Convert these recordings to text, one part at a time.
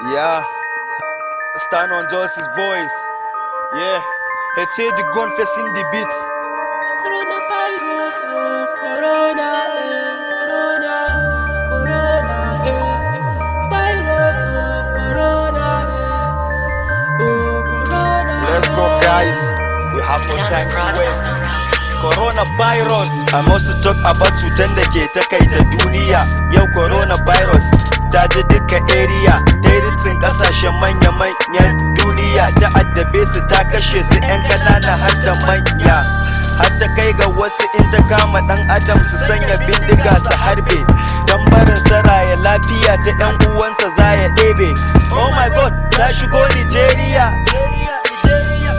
Yeah, stand on Joss's voice. Yeah, it's here the gun facing the beat. Coronavirus, oh, corona, corona, corona, virus, oh, corona, oh, corona, Let's go, guys. We have no time to waste. Coronavirus. I must talk about cutar da ke takaita duniya. Yau coronavirus ta ji duka area. Ta yi ritsin kasashen manya-manyan duniya. Ta addabe su ta kashe su 'yan kanana har da manya. Har ta kai ga wasu in ta kama dan adam su sanya bindiga su harbe. Dan barin saraya lafiya ta 'yan uwansa za ya ɗebe. Oh my god, ta shigo Nigeria.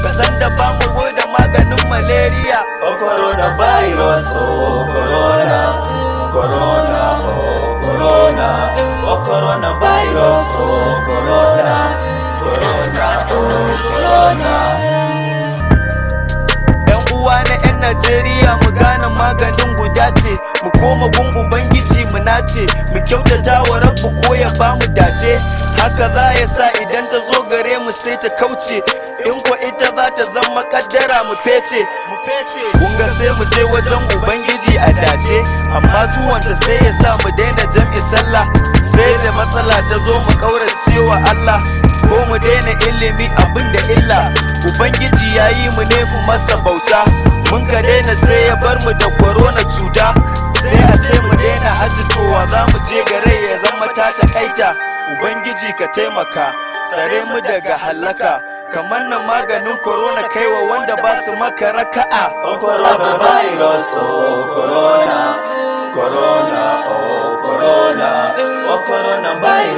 Kasan da ba mu da maganin malaria. Oh coronavirus, oh corona, corona, oh corona, oh coronavirus, oh corona, corona, oh corona. Yan uwa na 'yan Najeriya mu gane maganin guda ce, mu koma gun Ubangiji mu nace, mu kyautata wa Rabbu ko ya bamu dace. Haka za ya sa idan ta zo gare mu sai ta kauce, in ko ita za ta zama kaddara mu fece. Kunga sai mu je wajen Ubangiji a dace, amma zuwanta sai ya sa mu daina jam'i sallah. Sai da matsala ta zo mu kaurace wa Allah, ko mu daina ilimi abin da illa. Ubangiji ya yi mu ne mu masa bauta, mun ka daina sai ya bar mu da corona cuta. Sai a ce mu daina hajji towa za mu je gare ya zama ta takaita. Ubangiji ka taimaka, tsare mu daga hallaka, kamar na maganin corona kaiwa wanda ba su maka raka'a. Oh coronavirus, oh corona, corona, oh corona, oh coronavirus.